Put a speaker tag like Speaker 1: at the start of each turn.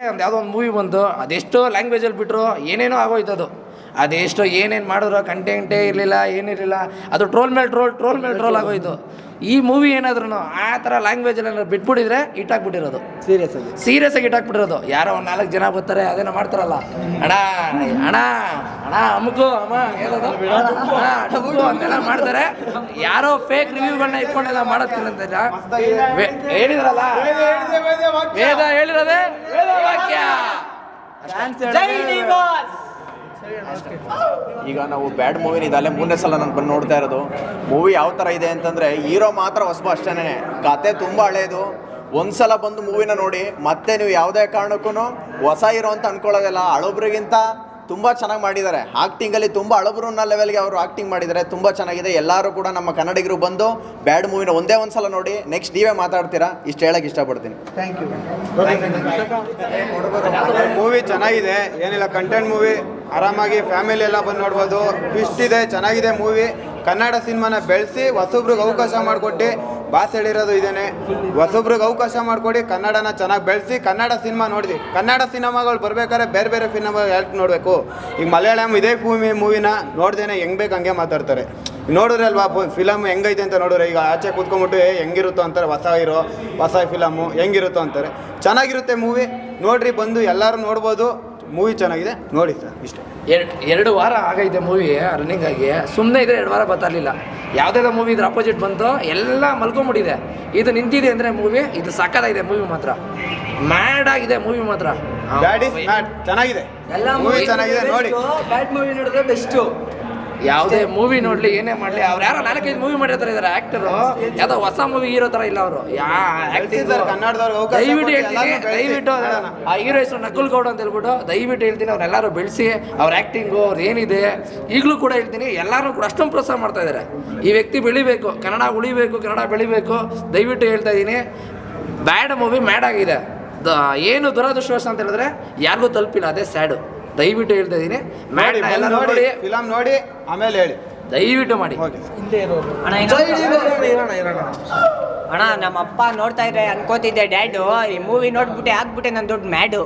Speaker 1: ಒಂದು ಯಾವುದೋ ಒಂದು ಮೂವಿ ಬಂತು, ಅದೆಷ್ಟೋ ಲ್ಯಾಂಗ್ವೇಜಲ್ಲಿ ಬಿಟ್ಟರು, ಏನೇನೋ ಆಗೋಯ್ತು ಅದು. ಅದೆಷ್ಟೋ ಏನೇನು ಮಾಡಿದ್ರು ಕಂಟೆಂಟೇ ಇರಲಿಲ್ಲ, ಏನಿರಲಿಲ್ಲ, ಅದು ಟ್ರೋಲ್ ಮೇಲೆ ಟ್ರೋಲ್ ಆಗೋಯ್ತು. ಈ ಮೂವಿ ಏನಾದ್ರೂ ಆ ಥರ ಲ್ಯಾಂಗ್ವೇಜಲ್ಲಿ ಏನಾದ್ರು ಬಿಟ್ಬಿಟ್ಟಿದ್ರೆ ಇಟ್ಟಾಕ್ಬಿಟ್ಟಿರೋದು, ಸೀರಿಯಸ್ ಆಗಿ ಇಟ್ಟಾಕ್ಬಿಟ್ಟಿರೋದು. ಯಾರೋ ಒಂದು 4 ಜನ ಬರ್ತಾರೆ, ಅದೇನೋ ಮಾಡ್ತಾರಲ್ಲ, ಅಣ್ಣ ಅಣ್ಣ ಅಣ್ಣ ಅಮ್ಮಕು ಅಮ್ಮ ಹೇಳೋದು ಅಂತೆಲ್ಲ ಮಾಡ್ತಾರೆ. ಯಾರೋ ಫೇಕ್ ರಿವ್ಯೂಗಳನ್ನ ಇಟ್ಕೊಂಡೆಲ್ಲ ಮಾಡೋದ್ಕಿಲ್ಲ ಹೇಳಿದ್ರಲ್ಲ, ವೇದ ಹೇಳಿರೋದೇ ವೇದವಾಕ್ಯ.
Speaker 2: ಈಗ ನಾವು ಬ್ಯಾಡ್ ಮೂವಿನ ಇದಲ್ಲೇ 3ನೇ ಸಲ ನಾನು ಬಂದು ನೋಡ್ತಾ ಇರೋದು. ಮೂವಿ ಯಾವ ಥರ ಇದೆ ಅಂತಂದರೆ ಹೀರೋ ಮಾತ್ರ ಹೊಸಬ ಅಷ್ಟೇ, ಕತೆ ತುಂಬ ಹಳೇದು. ಒಂದ್ಸಲ ಬಂದು ಮೂವಿನ ನೋಡಿ ಮತ್ತೆ ನೀವು ಯಾವುದೇ ಕಾರಣಕ್ಕೂ ಹೊಸ ಹೀರೋ ಅಂತ ಅಂದ್ಕೊಳ್ಳೋದಿಲ್ಲ. ಹಳಬ್ರಿಗಿಂತ ತುಂಬ ಚೆನ್ನಾಗಿ ಮಾಡಿದ್ದಾರೆ. ಆ್ಯಕ್ಟಿಂಗಲ್ಲಿ ತುಂಬ ಹಳಬ್ರನ್ನ ಲೆವೆಲ್ಗೆ ಅವರು ಆ್ಯಕ್ಟಿಂಗ್ ಮಾಡಿದ್ದಾರೆ, ತುಂಬ ಚೆನ್ನಾಗಿದೆ. ಎಲ್ಲರೂ ಕೂಡ ನಮ್ಮ ಕನ್ನಡಿಗರು ಬಂದು ಬ್ಯಾಡ್ ಮೂವಿನ ಒಂದೇ ಒಂದು ಸಲ ನೋಡಿ, ನೆಕ್ಸ್ಟ್ ನೀವೇ ಮಾತಾಡ್ತೀರಾ, ಇಷ್ಟು ಹೇಳಕ್ಕೆ ಇಷ್ಟಪಡ್ತೀನಿ.
Speaker 3: Thank you. ಮೂವಿ ಚೆನ್ನಾಗಿದೆ, ಏನಿಲ್ಲ ಕಂಟೆಂಟ್ ಮೂವಿ, ಆರಾಮಾಗಿ ಫ್ಯಾಮಿಲಿ ಎಲ್ಲ ಬಂದು ನೋಡ್ಬೋದು. ಟ್ವಿಸ್ಟ್ ಇದೆ, ಚೆನ್ನಾಗಿದೆ ಮೂವಿ. ಕನ್ನಡ ಸಿನಿಮಾನ ಬೆಳೆಸಿ ಹೊಸಬ್ರಿಗೆ ಅವಕಾಶ ಮಾಡಿಕೊಟ್ಟು ಬಾಸ್ ಹೇಳಿರೋದು ಇದೇನೆ, ಹೊಸಬ್ರಿಗೆ ಅವಕಾಶ ಮಾಡಿಕೊಡಿ, ಕನ್ನಡನ ಚೆನ್ನಾಗಿ ಬೆಳೆಸಿ ಕನ್ನಡ ಸಿನಿಮಾ ನೋಡಿದ್ವಿ. ಕನ್ನಡ ಸಿನಿಮಾಗಳು ಬರ್ಬೇಕಾದ್ರೆ ಬೇರೆ ಬೇರೆ ಸಿನಿಮಾ ಯಾಕೆ ನೋಡಬೇಕು? ಈಗ ಮಲಯಾಳಂ ಇದೇ ಮೂವಿನ ನೋಡ್ದೇನೆ ಹೆಂಗೆ ಬೇಕು ಹಂಗೆ ಮಾತಾಡ್ತಾರೆ. ನೋಡಿದ್ರೆ ಅಲ್ವಾ ಫಿಲಮ್ ಹೆಂಗೈತೆ ಅಂತ ನೋಡಿದ್ರೆ, ಈಗ ಆಚೆ ಕೂತ್ಕೊಂಡ್ಬಿಟ್ಟು ಹೆಂಗಿರುತ್ತೋ ಅಂತಾರೆ, ಹೊಸ ಹೀರೋ ಹೊಸ ಫಿಲಮು ಹೆಂಗಿರುತ್ತೋ ಅಂತಾರೆ. ಚೆನ್ನಾಗಿರುತ್ತೆ ಮೂವಿ, ನೋಡ್ರಿ ಬಂದು ಎಲ್ಲರೂ ನೋಡ್ಬೋದು. ಮೂವಿ ಚೆನ್ನಾಗಿದೆ, ನೋಡಿ ಸರ್. ಇಷ್ಟೇ.
Speaker 1: 2 ವಾರ ಆಗೈತೆ ಮೂವಿ ರನ್ನಿಂಗ್ ಆಗಿ. ಸುಮ್ಮನೆ ಇದ್ರೆ 2 ವಾರ ಬರ್ತಾರಲಿಲ್ಲ. ಯಾವುದಾದ್ರು ಮೂವಿ ಇದ್ರ ಅಪೋಸಿಟ್ ಬಂತು, ಎಲ್ಲ ಮಲ್ಕೊಂಬಿಟ್ಟಿದೆ. ಇದು ನಿಂತಿದೆ ಅಂದರೆ ಮೂವಿ, ಇದು ಸಕ್ಕತ್ತಾಗಿದೆ ಮೂವಿ ಮಾತ್ರ, ಮ್ಯಾಡ್ ಆಗಿದೆ ಮೂವಿ ಮಾತ್ರ.
Speaker 3: ಚೆನ್ನಾಗಿದೆ, ಮೂವಿ ಚೆನ್ನಾಗಿದೆ ನೋಡಿ.
Speaker 4: ಬ್ಯಾಡ್ ಮೂವಿ ನೋಡಿದ್ರೆ ಬೆಸ್ಟು.
Speaker 1: ಯಾವುದೇ ಮೂವಿ ನೋಡಲಿ, ಏನೇ ಮಾಡಲಿ, ಅವ್ರು ಯಾರೋ 4-5 ಮೂವಿ ಮಾಡಿರ್ತಾರೆ ಇದ್ದಾರೆ ಆ್ಯಕ್ಟರು. ಯಾವುದೋ ಹೊಸ ಮೂವಿ ಹೀರೋ ಥರ ಇಲ್ಲ ಅವರು. ದಯವಿಟ್ಟು ಹೇಳ್ತೀನಿ, ದಯವಿಟ್ಟು ಆ ಹೀರೋ ಹೆಸರು ನಕುಲ್ ಗೌಡ ಅಂತ ಹೇಳ್ಬಿಟ್ಟು ದಯವಿಟ್ಟು ಹೇಳ್ತೀನಿ, ಅವ್ರೆಲ್ಲರೂ ಬೆಳೆಸಿ ಅವ್ರ ಆ್ಯಕ್ಟಿಂಗು ಅವ್ರು ಏನಿದೆ, ಈಗಲೂ ಕೂಡ ಹೇಳ್ತೀನಿ, ಎಲ್ಲರೂ ಕೂಡ ಅಷ್ಟೊಂದು ಪ್ರೋತ್ಸಾಹ ಮಾಡ್ತಾ ಇದ್ದಾರೆ. ಈ ವ್ಯಕ್ತಿ ಬೆಳಿಬೇಕು, ಕನ್ನಡ ಉಳಿಬೇಕು, ಕನ್ನಡ ಬೆಳಿಬೇಕು. ದಯವಿಟ್ಟು ಹೇಳ್ತಾ ಇದ್ದೀನಿ, ಬ್ಯಾಡ್ ಮೂವಿ ಮ್ಯಾಡ್ ಆಗಿದೆ. ಏನು ದುರದೃಷ್ಟವಶ ಅಂತ ಹೇಳಿದ್ರೆ ಯಾರಿಗೂ ತಲುಪಿಲ್ಲ, ಅದೇ ಸ್ಯಾಡು. ದಯವಿಟ್ಟು ಹೇಳ್ತಾ ಇದ್ದೀನಿ,
Speaker 3: ನೋಡಿ ಫಿಲಮ್ ನೋಡಿ ಆಮೇಲೆ ಹೇಳಿ,
Speaker 1: ದಯವಿಟ್ಟು ಮಾಡಿ.
Speaker 4: ಅಣ್ಣ ನಮ್ಮ ಅಪ್ಪ ನೋಡ್ತಾ ಇದ್ರೆ ಅನ್ಕೋತಿದ್ದೆ ಡ್ಯಾಡು ಈ ಮೂವಿ ನೋಡ್ಬಿಟ್ಟೆ ಆಗ್ಬಿಟ್ಟೆ ನನ್ನ ದೊಡ್ಡ ಮ್ಯಾಡು.